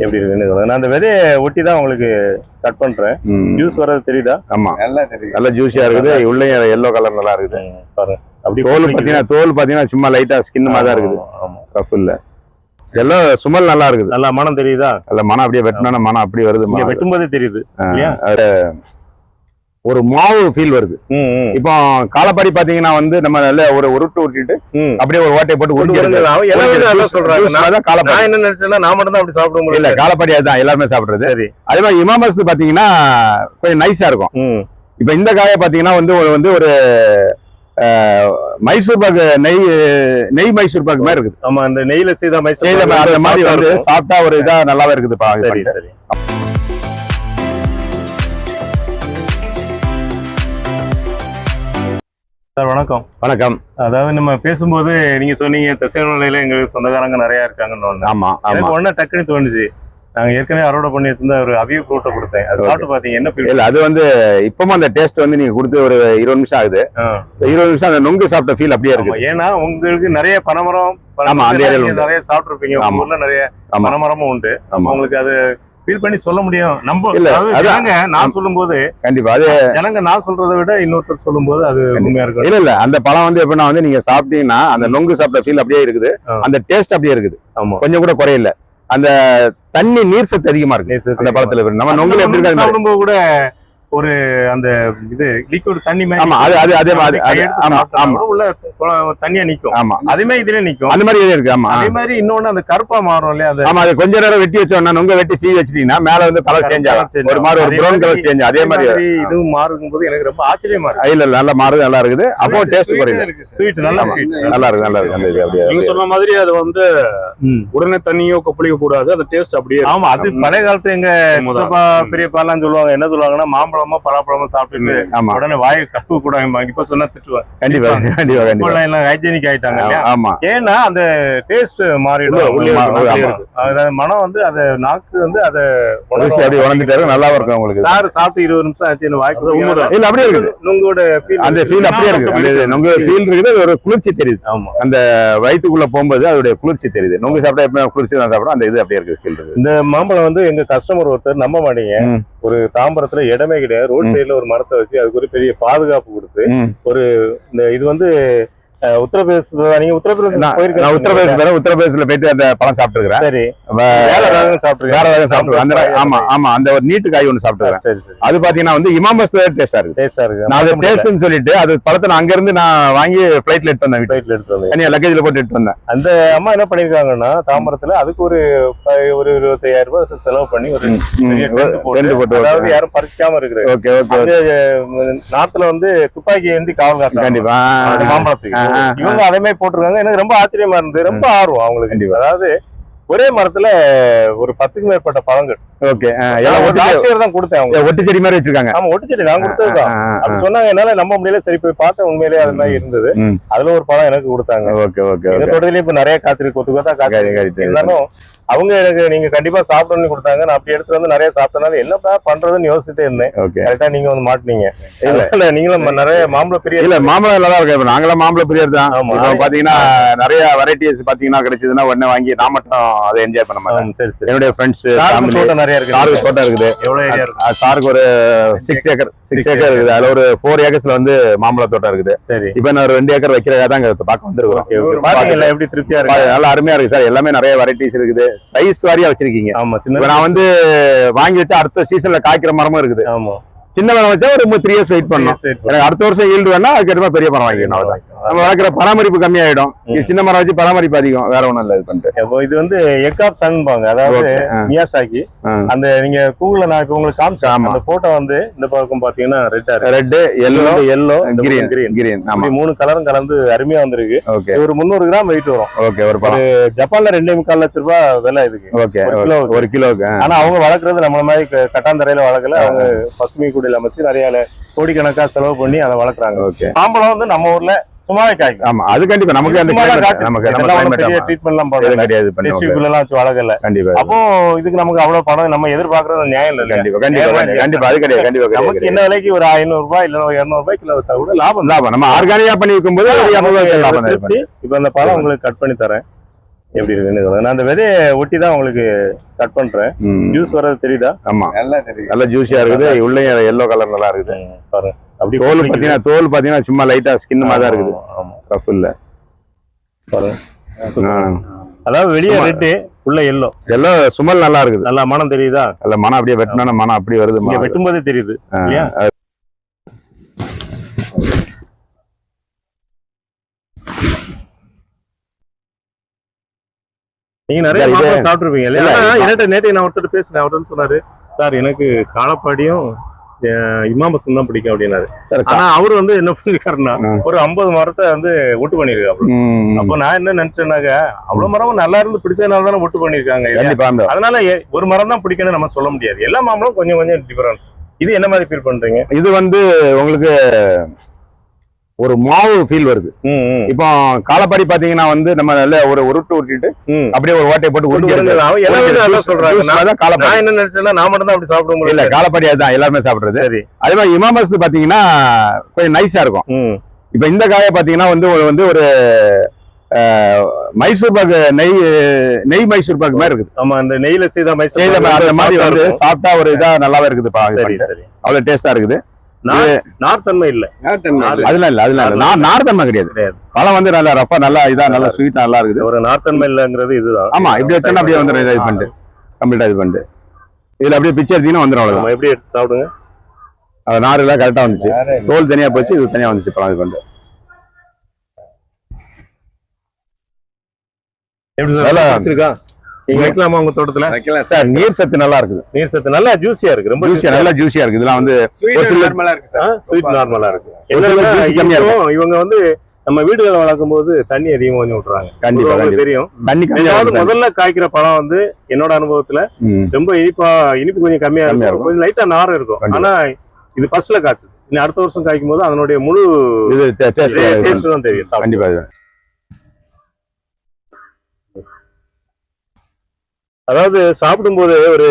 எப்படி இருக்குன்னு நான் அந்த விதையை ஒட்டி தான் உங்களுக்கு கட் பண்றேன். ஜூஸ் வர்றது தெரியுதா? ஆமா, நல்லா தெரியுது. நல்லா ஜூஸியா இருக்குது. உள்ள எல்லோ கலர் நல்லா இருக்குது பாருங்க. அப்படி தோல் பாத்தீங்கன்னா சும்மா லைட்டா ஸ்கின் மாதிரி தான் இருக்குது. ஆமா, ரஃப் இல்ல. எல்லாம் சுமல் நல்லா இருக்குது. நல்லா மனம் தெரியுதா? நல்ல மனம் அப்படியே வெட்டினா மனம் அப்படி வருது. வெட்டும் போதே தெரியுது. ஒரு மாவு ஃபீல் வருது. இப்போ காலப்பாடி பாத்தீங்கன்னா வந்து நம்ம நல்ல ஒரு உருட்டு உருட்டிட்டு அப்படியே ஒரு ஓட்டையை போட்டு சொல்றாங்க. நான் என்ன நினைச்சேன்னா நான் மட்டும் தான் அப்படி சாப்பிட முடியல. இல்ல, காலப்பாடி அதுதான் எல்லாருமே சாப்பிடுறது. சரி, அதே மாதிரி இமாமஸ் பாத்தீங்கன்னா கொஞ்சம் நைஸா இருக்கும். இப்ப இந்த காயை பாத்தீங்கன்னா வந்து ஒரு மைசூர் பாக்கு நெய் மைசூர் பாக்கு மாதிரி இருக்குது. ஆமா, அந்த நெய்ல செய்த மைசூர் அந்த மாதிரி வந்து சாப்பிட்டா ஒரு இதா நல்லாவே இருக்குது. சரி சரி. சார் வணக்கம். வணக்கம். அதாவது நம்ம பேசும்போது நீங்க சொன்னீங்க திசைநிலையில எங்களுக்கு சொந்தக்காரங்க நிறைய இருக்காங்கன்னு. ஆமா, எனக்கு ஒண்ணு டக்குன்னு தோணுச்சு. நாங்க ஏற்கனவே அறுவடை பண்ணி வச்சிருந்த ஒரு அவிய ஃப்ரூட்டை கொடுத்தேன். அது சாப்பிட்டு பாத்தீங்க என்ன ஃபீல்? இல்ல, அது வந்து இப்பவும் அந்த டேஸ்ட் வந்து நீங்க கொடுத்து ஒரு 20 நிமிஷம் ஆகுது. 20 நிமிஷம் அந்த நொங்கு சாப்பிட்ட ஃபீல் அப்படியே இருக்கு. ஏன்னா உங்களுக்கு நிறைய பனைமரம் நிறைய சாப்பிட்டு இருப்பீங்க. ஊர்ல நிறைய பனைமரமும் உண்டு. உங்களுக்கு அது ஃபீல் பண்ணி சொல்ல முடியும். நம்ம ஜனங்க நான் சொல்லும் போது கண்டிப்பா அது ஜனங்க நான் சொல்றதை விட இன்னொருத்தர் சொல்லும் போது அது உண்மையா இருக்கும். இல்ல அந்த பழம் வந்து எப்படின்னா வந்து நீங்க சாப்பிட்டீங்கன்னா அந்த நொங்கு சாப்பிட்ட ஃபீல் அப்படியே இருக்குது. அந்த டேஸ்ட் அப்படியே இருக்குது. கொஞ்சம் கூட குறையில. அந்த தண்ணி நீர் சத்து அதிகமா இருக்கு அந்த பழத்துல. நம்ம நொங்குல எப்படி இருக்காங்க சாப்பிடும்போது கூட ஒரு அந்த இது லிக்விட் தண்ணி மாதிரி. ஆமா, அது அதே மாதிரி உள்ள தண்ணியா நிக்கும். ஆமா, அதே மாதிரி இதுல நிக்கும். அந்த மாதிரி இருக்கு. ஆமா, அதே மாதிரி இன்னொன்னு அந்த கருப்பா மாறும் இல்லையா? அது ஆமா, அது கொஞ்ச நேரம் வெட்டி வச்சோம்னா நொங்க வெட்டி சீவி வச்சிட்டீங்கன்னா மேல வந்து கலர் சேஞ்ச் ஆகும். ஒரு மாதிரி ஒரு ப்ரௌன் கலர் சேஞ்ச். அதே மாதிரி இதுவும் மாறும் போது எனக்கு ரொம்ப ஆச்சரியமா இருக்கு. இல்ல, நல்லா மாறுது, நல்லா இருக்குது. அப்போ டேஸ்ட் குறையில ஸ்வீட் நல்லா ஸ்வீட் நல்லா இருக்கு. நல்லா இருக்கு. அப்படியே நீங்க சொன்ன மாதிரி அது வந்து உடனே தண்ணியோ கொப்பளிக்க கூடாது. அந்த டேஸ்ட் அப்படியே. ஆமா, அது பழைய காலத்துல எங்க சித்தப்பா பெரியப்பாலாம் சொல்லுவாங்க. என்ன சொல்லுவாங்கன்னா மாம்பழமா பலாப்பழமா சாப்பிட்டு உடனே வாயை கழுவ கூடாது. இப்ப சொன்னா திட்டுவேன். கண்டிப்பா கண்டிப்பா கண்டிப்பா எல்லாம் ஹைஜீனிக் ஆயிட்டாங்க. ஆமா, ஏன்னா அந்த டேஸ்ட் மாறிடும். அதாவது மனம் வந்து அத நாக்கு வந்து அத அப்படி உணர்ந்துட்டாரு. நல்லா இருக்கும் உங்களுக்கு. சார் சாப்பிட்டு 20 நிமிஷம் ஆச்சு. வாய்க்கு இல்ல அப்படியே இருக்குது. நுங்கோட அந்த ஃபீல் அப்படியே இருக்கு. நுங்க ஃபீல் இருக்குது. ஒரு குளிர்ச்சி தெரியுது. ஆமா, அந்த வயிற்றுக்குள்ள போகும்போது அதோட குளிர்ச்சி தெரியுது. நுங்கு சாப்பிட்டா எப்ப குளிர்ச்சி தான் சாப்பிடும். அந்த இது அப்படியே இருக்கு ஃபீல் இருக்கு. இந்த மாம்பழம் வந்து எங்க கஸ்டமர் ஒருத்தர் நம்ப மாட்டீங்க, ஒரு தாம்பரத்துல இடமே கிடையாது. ரோட் சைடுல ஒரு மரத்தை வச்சு அதுக்கு ஒரு பெரிய பாதுகாப்பு கொடுத்து ஒரு இது வந்து உத்தரப்பிரதேச. நீங்க உத்தரப்பிரதேசத்துல போயிட்டு அந்த பழம் சாப்பிட்டுருக்கேன். சரி, வேற சாப்பிட்டுருக்கேன். ஆமா ஆமா, அந்த ஒரு நீட்டு காய் ஒண்ணு சாப்பிட்டுருக்கேன். சரி சரி. அது பாத்தீங்கன்னா வந்து இமாமஸ் டேஸ்டா இருக்கு. நான் அது டேஸ்ட்னு சொல்லிட்டு அது பழத்தை அங்க இருந்து நான் வாங்கி பிளைட்ல எடுத்து வந்தேன். பிளைட்ல எடுத்து வந்தேன், லக்கேஜ்ல போட்டு எடுத்து வந்தேன். அந்த அம்மா என்ன பண்ணிருக்காங்கன்னா தாம்பரத்துல அதுக்கு ஒரு 25,000 ரூபாய் செலவு பண்ணி ஒரு போட்டு, அதாவது யாரும் பறிக்காம இருக்குது. Okay okay. நாட்டுல வந்து துப்பாக்கி ஏந்தி காவல் காட்டுறாங்க. கண்டிப்பா மாம்பழத்துக்கு இவங்க அதே மாதிரி போட்டிருக்காங்க. எனக்கு ரொம்ப ஆச்சரியமா இருந்தது. ரொம்ப ஆர்வம் அவங்களுக்கு. அதாவது ஒரே மரத்துல ஒரு 10க்கும் மேற்பட்ட பழங்கள். ஓகே, தான் கொடுத்தேன். அவங்க ஒட்டு செடி மாதிரி வச்சிருக்காங்க. ஆமா, ஒட்டு செடி நான் கொடுத்ததுதான். அப்படி சொன்னாங்க. என்னால நம்ப முடியல. சரி போய் பார்த்தேன். உண்மையிலேயே அது மாதிரி இருந்தது. அதுல ஒரு பழம் எனக்கு கொடுத்தாங்க. Okay okay. எங்க தோட்டத்திலேயே இப்ப நிறைய காய்ச்சிருக்கு. கொத்து கொத்தா காய்ச்சி இருந்தாலும் அவங்க எனக்கு நீங்க கண்டிப்பா சாப்பிடணும்னு கொடுத்தாங்க. நான் அப்படி எடுத்து வந்து நிறைய சாப்பிட்டனால என்னப்பா பண்றதுன்னு யோசிச்சுட்டே இருந்தேன். கரெக்டா நீங்க வந்து மாட்டினீங்க. இல்ல நீங்களும் நிறைய மாம்பழ பிரியர். இல்ல, மாம்பழம் நல்லா இருக்கு. நாங்களும் மாம்பழ பிரியர் தான். பாத்தீங்கன்னா நிறைய வெரைட்டிஸ் பாத்தீங்கன்னா கிடைச்சதுன்னா உடனே வாங்கி நான் மட்டும் அதை என்ஜாய் பண்ண மாட்டேன். சரி சரி. என்னுடைய ஃப்ரெண்ட்ஸ் நிறைய இருக்கு. சாருக்கு தோட்டம் இருக்குது. எவ்வளவு ஏரியா இருக்கு? சாருக்கு ஒரு 6 ஏக்கர் இருக்குது. அதுல ஒரு 4 ஏக்கர்ஸ்ல வந்து மாம்பழ தோட்டம் இருக்குது. சரி, இப்ப நான் 2 ஏக்கர் வைக்கிறதா தான் பார்க்க வந்துருக்கோம். பாத்தீங்களா எப்படி திருப்தியா இருக்கு? நல்லா அருமையா இருக்கு சார். எல்லாமே நிறைய வெரைட்டிஸ் இருக்குது. சைஸ் வாரியா வச்சிருக்கீங்க. ஆமா, நான் வந்து வாங்கி வச்சா அடுத்த சீசன்ல காய்க்கிற மரமும் இருக்குது. ஆமா, சின்ன மரம் வச்சா ஒரு 3 இயர்ஸ் வெயிட் பண்ணணும். எனக்கு அடுத்த வருஷம் ஈல்டு வேணா அதுக்கு பெரிய மரம் வாங்கிக்கணும். நம்ம வளர்க்குற பராமரிப்பு கம்மியாயிடும். சின்ன மரம் வச்சு பராமரிப்பு அதிகம். வேற ஒண்ணும் இல்ல. இது பண்ணிட்டு இது வந்து எக் ஆஃப் சன்பாங்க. அதாவது மியாசாகி. அந்த நீங்க கூகுள்ல நான் இப்ப உங்களுக்கு காமிச்சேன். அந்த போட்டோ வந்து இந்த பக்கம் பாத்தீங்கன்னா ரெட் எல்லோ கிரீன் ஆமா, 3 கலரும் கலந்து அருமையா வந்திருக்கு. ஒரு 300 கிராம் வெயிட் வரும். ஓகே, ஒரு ஜப்பான்ல 2.25 லட்சம் ரூபாய் விலை இதுக்கு. ஓகே, 1 கிலோக்கு. ஆனா அவங்க வளர்க்கறது நம்மள மாதிரி கட்டாந்தரையில வளர்க்கல. அவங்க பசுமை கூடையில அமைச்சு நிறைய கோடிக்கணக்கா செலவு பண்ணி அதை வளர்க்குறாங்க. ஓகே, மாம்பழம் வந்து நம்ம ஊர்ல சும்மாவே காய்க்கும். ஆமா, அது கண்டிப்பா நமக்கு அந்த ட்ரீட்மென்ட்லாம் கிடையாது. வச்சு வளர்க்கல. கண்டிப்பா. அப்போ இதுக்கு நமக்கு அவ்வளவு பணம் நம்ம எதிர்பார்க்கறது நியாயம் இல்லை. கண்டிப்பா கண்டிப்பா கண்டிப்பா. அது கிடையாது. கண்டிப்பா நமக்கு என்ன விலைக்கு ஒரு 500 ரூபாய் இல்ல 200 ரூபாய் கிலோ வித்தா கூட லாபம். நம்ம ஆர்கானிக்கா பண்ணி விற்கும் போது லாபம். இப்ப அந்த பழம் உங்களுக்கு கட் பண்ணி தரேன். எப்படி இருக்குன்னு நான் அந்த விதையை ஒட்டி தான் உங்களுக்கு கட் பண்றேன். ஜூஸ் வர்றது தெரியுதா? ஆமா, நல்லா தெரியுது. நல்லா ஜூஸியா இருக்குது. உள்ள எல்லோ கலர் நல்லா இருக்குது பாருங்க. அப்படி தோல் பாத்தீங்கன்னா சும்மா லைட்டா ஸ்கின் மாதிரி தான் இருக்குது. ஆமா, ரஃப் இல்ல பாருங்க. அதாவது வெளியே ரெட்டு உள்ள எல்லோ சுமல் நல்லா இருக்குது. நல்லா மனம் தெரியுதா? நல்ல மனம் அப்படியே வெட்டினா மனம் அப்படி வருது. வெட்டும் போதே தெரியுது இல்லையா? நீங்க நிறைய சாப்பிட்டுருப்பீங்க இல்லையா? என்கிட்ட நேற்று நான் ஒருத்தர் பேசினேன். அவர்னு சொன்னாரு, சார் எனக்கு காலப்பாடியும் இமாம்பசம் தான் பிடிக்கும் அப்படின்னாரு. ஆனா அவரு வந்து என்ன பண்ணிருக்காருன்னா ஒரு 50 மரத்தை வந்து ஒட்டு பண்ணிருக்காரு. அப்போ நான் என்ன நினைச்சேன்னாக்க அவ்வளவு மரமும் நல்லா இருந்து பிடிச்சதுனால தானே ஒட்டு பண்ணிருக்காங்க. அதனால ஒரு மரம் தான் பிடிக்கணும்னு நம்ம சொல்ல முடியாது. எல்லா மாமலும் கொஞ்சம் கொஞ்சம் டிஃபரன்ஸ். இது என்ன மாதிரி ஃபீல் பண்றீங்க? இது வந்து உங்களுக்கு ஒரு மாவு ஃபீல் வருது. இப்போ காலப்பாடி பாத்தீங்கன்னா வந்து நம்ம நல்ல ஒரு உருட்டு உருட்டிட்டு அப்படியே ஒரு ஓட்டையை போட்டு நான் என்ன நினைச்சேன்னா நான் மட்டும் தான் அப்படி சாப்பிட முடியல. இல்ல, காலப்பாடி அதுதான் எல்லாருமே சாப்பிடுறது. அதே மாதிரி இமாம்பசத்து பாத்தீங்கன்னா கொஞ்சம் நைஸா இருக்கும். இப்ப இந்த காயை பாத்தீங்கன்னா வந்து ஒரு மைசூர் பாக்கு நெய் மைசூர் பாக்கு மாதிரி இருக்குது. ஆமா, அந்த நெய்ல செய்த மைசூர் அந்த மாதிரி வந்து சாப்பிட்டா ஒரு இதா நல்லாவே இருக்குது. அவ்வளவு டேஸ்டா இருக்குது. நார்த்தன்மை இல்ல, அதெல்லாம் இல்ல நார்த்தன்மை கிடையாது. பழம் வந்து நல்லா ரஃபா நல்லா இதா நல்லா ஸ்வீட்டா நல்லா இருக்குது. ஒரு நார்த்தன்மை இல்லங்கிறது இதுதான். ஆமா, இப்படி வச்சா அப்படியே வந்து இது பண்ணிட்டு கம்ப்ளீட்டா இது பண்ணிட்டு இதுல அப்படியே பிச்சை எடுத்தீங்கன்னா வந்துடும். அவ்வளவுதான். எப்படி எடுத்து சாப்பிடுங்க. அது நார் எல்லாம் கரெக்டா வந்துச்சு. தோல் தனியா போச்சு, இது தனியா வந்துச்சு. பழம் இது பண்ணிட்டு எப்படி நீங்க வைக்கலாமா உங்க தோட்டத்துல? வைக்கலாம் சார். நீர் சத்து நல்லா இருக்குது. நீர் சத்து நல்லா ஜூசியா இருக்கு. ரொம்ப நல்லா ஜூசியா இருக்கு. இதெல்லாம் வந்து ஸ்வீட் நார்மலா இருக்கு. இவங்க வந்து நம்ம வீடுகளை வளர்க்கும் போது தண்ணி அதிகமா கொஞ்சம் விட்டுறாங்க. கண்டிப்பா தெரியும். முதல்ல காய்க்கிற பழம் வந்து என்னோட அனுபவத்துல ரொம்ப இனிப்பு கொஞ்சம் கம்மியா இருக்கும். கொஞ்சம் லைட்டா நார் இருக்கும். ஆனா இது ஃபர்ஸ்ட்ல காய்ச்சு. இன்னும் அடுத்த வருஷம் காய்க்கும் போது அதனுடைய முழு டேஸ்ட் தான் தெரியும். கண்டிப்பா. அதாவது சாப்பிடும் போது ஒரு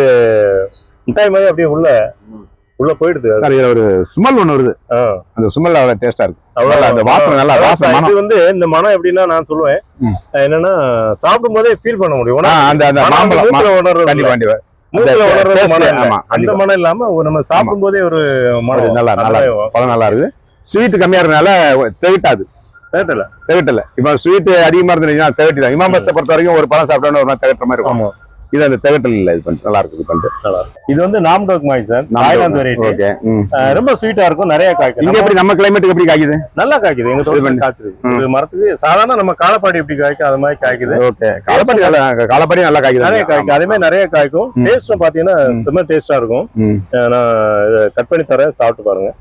மிட்டாய் மாதிரி அப்படியே உள்ள போயிடுது. ஒரு சுமல் ஒண்ணு வருது. அந்த சுமல் அவ்வளவு டேஸ்டா இருக்கு. அந்த வாசனை நல்லா வாசனை. இது வந்து இந்த மனம் எப்படின்னா நான் சொல்லுவேன் என்னன்னா சாப்பிடும் போதே ஃபீல் பண்ண முடியும். அந்த மனம் இல்லாம நம்ம சாப்பிடும் போதே ஒரு மனம் நல்லா பழம் நல்லா இருக்கு. ஸ்வீட் கம்மியா இருக்கனால தெவிட்டாது. தெவிட்டல. இப்ப ஸ்வீட் அதிகமா இருந்துச்சுன்னா தெவிட்டல. இமாம்பசத்தை பொறுத்த வரைக்கும் ஒரு பழம் சாப்பிட்டோன்னு ஒரு மாதிரி தெவிட்டுற மாதிரி இருக்கும். இது அந்த தெகட்டல் இல்ல. இது நல்லா இருக்கு. இது வந்து நாம்டோக் மாய் சார், தாய்லாந்து வெரைட்டி. ரொம்ப ஸ்வீட்டா இருக்கும், நிறைய காய்க்கும். இங்க எப்படி நம்ம கிளைமேட்டுக்கு எப்படி காய்க்குது? நல்லா காய்க்குது. எங்க தோட்டத்துல காய்க்குது. இது மரத்துக்கு சாதாரண நம்ம காலப்பாடி எப்படி காய்க்கும் அது மாதிரி காய்க்குது. ஓகே, காலப்பாடி நல்லா காய்க்குது. நிறைய காய்க்கும். அதே மாதிரி நிறைய காய்க்கும். டேஸ்டும் பாத்தீங்கன்னா செம்ம டேஸ்டா இருக்கும். நான் கட் பண்ணி தரேன், சாப்பிட்டு பாருங்க.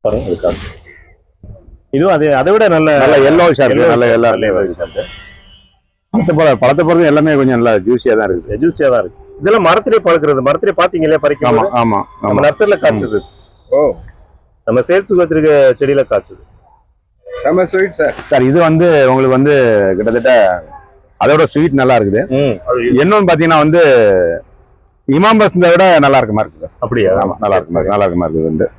பாருங்க, இதுவும் அதை விட நல்ல எல்லோ ஷார்ப், நல்ல எல்லோ ஷார்ப். பழத்தை பொறுத்து எல்லாமே கொஞ்சம் நல்லா ஜூசியா தான் இருக்கு. ஜூசியா தான் இருக்கு. இதெல்லாம் மரத்திலே பழுக்கிறது. மரத்திலே பாத்தீங்களா பறிக்கும். ஆமா, நம்ம நர்சரியில காய்ச்சது. நம்ம சேல்ஸுக்கு வச்சிருக்க செடியில காய்ச்சது. நம்ம ஸ்வீட் சார். இது வந்து உங்களுக்கு வந்து கிட்டத்தட்ட அதோட ஸ்வீட் நல்லா இருக்குது. என்னன்னு பாத்தீங்கன்னா வந்து இமாம்பசத்தை விட நல்லா இருக்க மாதிரி இருக்குது. அப்படியா? ஆமா, நல்லா இருக்க மாதிரி இருக்குது.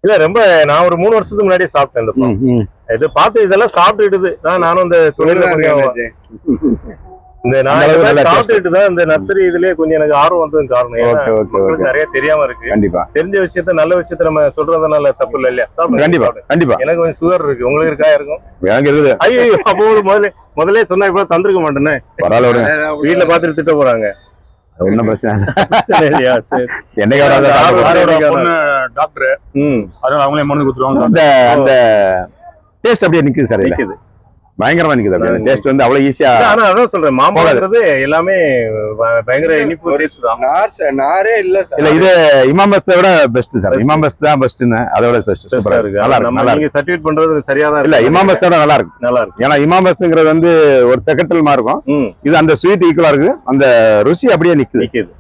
இல்ல, ரொம்ப நான் ஒரு 3 வருஷத்துக்கு முன்னாடியே சாப்பிட்டேன். இது பார்த்து இதெல்லாம் சாப்பிட்டுட்டு தான் நானும் இந்த தொழில இந்த நான் சாப்பிட்டுட்டு தான் இந்த நர்சரி இதுலயே கொஞ்சம் எனக்கு ஆர்வம் வந்ததுக்கு காரணம் நிறைய தெரியாம இருக்கு. கண்டிப்பா தெரிஞ்ச விஷயத்த நல்ல விஷயத்த நம்ம சொல்றதுனால தப்பு இல்ல இல்லையா? கண்டிப்பா. எனக்கு கொஞ்சம் சுகர் இருக்கு. உங்களுக்கு இருக்கா? இருக்கும். எனக்கு இருக்குது. ஐயோ, அப்போ முதல்ல சொன்னா இப்ப தந்திருக்க மாட்டேன்னு வீட்டுல பாத்துட்டு திட்ட போறாங்க. ஒன்னும் பிரச்சனை இல்லையா? சரி, டாக்டர் அதனால அவங்களே மருந்து கொடுத்துருவாங்க. அந்த டேஸ்ட் அப்படியே நிக்குது சார். நிக்குது, பயங்கரமா நிக்குது. அப்படியே டேஸ்ட் வந்து அவ்வளவு ஈஸியா. ஆனா அதான் சொல்றேன், மாம்பழம்ன்றது எல்லாமே பயங்கர இனிப்பு டேஸ்ட் தான். நாரே இல்ல சார். இல்ல, இது இமாம்பசத்தை விட பெஸ்ட் சார். இமாம்பச தான் பெஸ்ட்னு, அதோட பெஸ்ட். சூப்பரா இருக்கு. நல்லா இருக்கு. நீங்க சர்டிஃபிகேட் பண்றது சரியா தான். இல்ல, இமாம்பசத்தை விட நல்லா இருக்கு. நல்லா இருக்கு. ஏன்னா இமாம்பசங்கிறது வந்து ஒரு தெகட்டல் மாதிரி இருக்கும். இது அந்த ஸ்வீட் ஈக்குவலா இருக்கு. அந்த ருசி அப்படியே நிக்குது.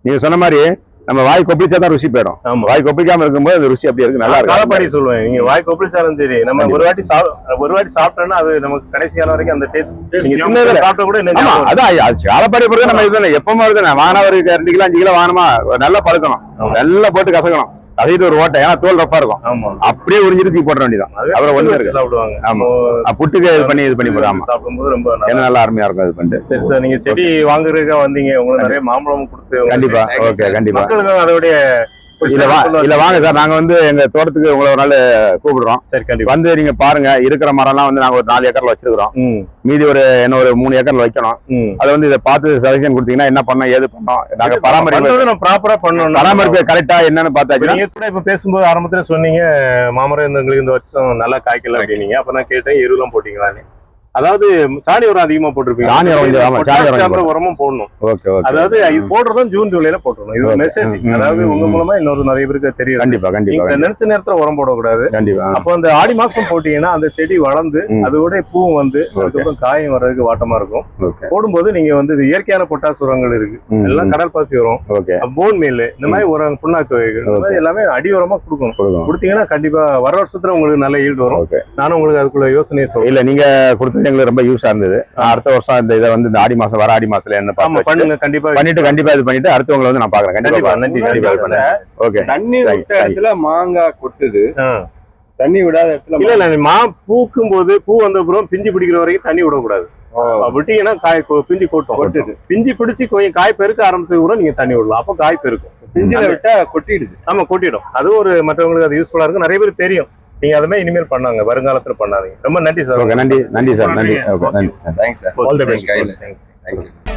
நீங்க சொன்ன மாதிரி நம்ம வாய் கொப்பளிச்சா தான் ருசி போயிடும். வாய் கொப்பளிக்காம இருக்கும்போது அந்த ருசி அப்படியே இருக்கு. நல்லா இருக்கு. காலப்பாடி சொல்லுவேன். நீங்க வாய் கொப்பளிச்சாலும் சரி, நம்ம ஒரு வாட்டி சாப்பிட்டோம்னா அது நமக்கு கடைசி காலம் வரைக்கும் அந்த டேஸ்ட் சாப்பிட்ட கூட. அதான் காலப்பாடி பொறுத்த நம்ம இது எப்பவுமே வருது. வாங்கினா ஒரு 2 கிலோ 5 கிலோ வாங்கணுமா, நல்லா பழுக்கணும், நல்லா போட்டு கசக்கணும். கதையிட்டு ஒரு ஓட்டை, ஏன்னா தோல் ரப்பா இருக்கும். ஆமா, அப்படியே உறிஞ்சிட்டு தூக்கி போட வேண்டியதான். அப்புறம் ஒண்ணு இருக்கு சாப்பிடுவாங்க. ஆமா, புட்டுக்கு இது பண்ணி போடாம சாப்பிடும்போது ரொம்ப நல்லா அருமையா இருக்கும் இது பண்ணிட்டு. சரி சார், நீங்க செடி வாங்குறதுக்காக வந்தீங்க, உங்களுக்கு நிறைய மாம்பழம் கொடுத்து. கண்டிப்பா, ஓகே, கண்டிப்பா. மக்களுக்கு அதோடைய இல்ல வாங்க சார், நாங்க வந்து எங்க தோட்டத்துக்கு உங்களை ஒரு நாள் கூப்பிடுறோம். சரி, கண்டிப்பா வந்து நீங்க பாருங்க. இருக்கிற மரம் எல்லாம் வந்து நாங்க ஒரு 4 ஏக்கர்ல வச்சிருக்கிறோம். மீதி ஒரு 3 ஏக்கர்ல வைக்கணும். அதை வந்து இதை பார்த்து சஜஷன் கொடுத்தீங்கன்னா என்ன பண்ணோம், ஏது பண்ணோம், நாங்க பராமரிப்பு கரெக்டா என்னன்னு பார்த்தாச்சு. இப்ப பேசும்போது ஆரம்பத்துல சொன்னீங்க மாமரம் எங்களுக்கு இந்த வருஷம் நல்லா காய்க்கல அப்படின்னீங்க. அப்ப நான் கேட்டேன் எருலாம் போட்டீங்களான்னு. அதாவது சாணி உரம் அதிகமா போட்டிருப்பீங்க, உரமும் போடணும். அதாவது இது போடுறதும் ஜூன் ஜூலைல போட்டணும். இது ஒரு மெசேஜ். அதாவது உங்க மூலமா இன்னொரு நிறைய பேருக்கு தெரியும். கண்டிப்பா, கண்டிப்பா. நினைச்ச நேரத்துல உரம் போடக்கூடாது. கண்டிப்பா. அப்போ அந்த ஆடி மாசம் போட்டீங்கன்னா அந்த செடி வளர்ந்து அதோட பூவும் வந்து அதுக்கப்புறம் காயம் வர்றதுக்கு வாட்டமா இருக்கும். போடும்போது நீங்க வந்து இயற்கையான பொட்டாசு உரங்கள் இருக்கு, எல்லாம் கடல் பாசி உரம், போன் மீல், இந்த மாதிரி உரம், புண்ணாக்கு எல்லாமே அடி உரமா கொடுக்கணும். கொடுத்தீங்கன்னா கண்டிப்பா வர வருஷத்துல உங்களுக்கு நல்ல ஈல்டு வரும். நானும் உங்களுக்கு அதுக்குள்ள யோசனையை சொல்றேன். இல்ல, நீங்க கொடுத்தது எங்களுக்கு ரொம்ப யூஸா இருந்தது. அடுத்த வருஷம் இந்த இதை வந்து இந்த ஆடி மாசம் வர ஆடி மாசத்துல என்ன பண்ணுங்க, கண்டிப்பா கண்டிப்பா இது பண்ணிட்டு அடுத்தவங்களை வந்து நான் பாக்குறேன். கண்டிப்பா. ஓகே. தண்ணி விட்ட இடத்துல மாங்காய் கொட்டுது, தண்ணி விடாத இடத்துல இல்ல, மா பூக்கும் போது பூ வந்த அப்புறம் பிஞ்சு பிடிக்கிற வரைக்கும் தண்ணி விடக்கூடாது. விட்டீங்கன்னா காய் பிஞ்சு கொட்டுது. பிஞ்சு பிடிச்சி கொஞ்சம் காய் பெருக்க ஆரம்பிச்சது கூட நீங்க தண்ணி விடலாம். அப்போ காய் பெருக்கும். பிஞ்சில விட்டா கொட்டிடுது. ஆமா, கொட்டிடும். அது ஒரு மற்றவங்களுக்கு அது யூஸ்ஃபுல்லா இருக்கும். நிறைய பேர் தெரியும். நீங்க அதுமே இனிமேல் பண்ணாங்க, வருங்காலத்துல பண்ணாதீங்க. ரொம்ப நன்றி சார். நன்றி சார். நன்றி. Thanks sir. All the best. Thank you.